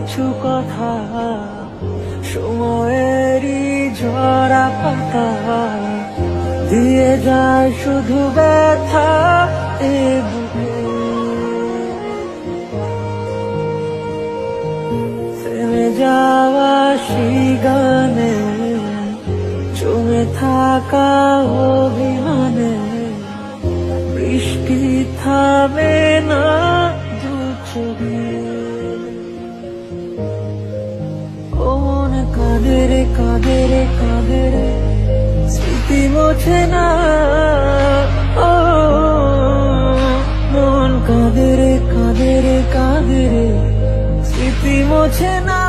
কিছু কথা সময়েরই ঝরা পাতা দিয়ে যায় শুধু ব্যথা এ বুকে। থেমে যাওয়া সেই গানে জমে থাকা অভিমানে বৃষ্টি থামে না দু চোখে। ও মনে কাঁদে রে কাঁদে রে কাঁদে রে স্মৃতি মোছে না। ও মন কাঁদে রে কাঁদে রে কাঁদে রে স্মৃতি মোছে না।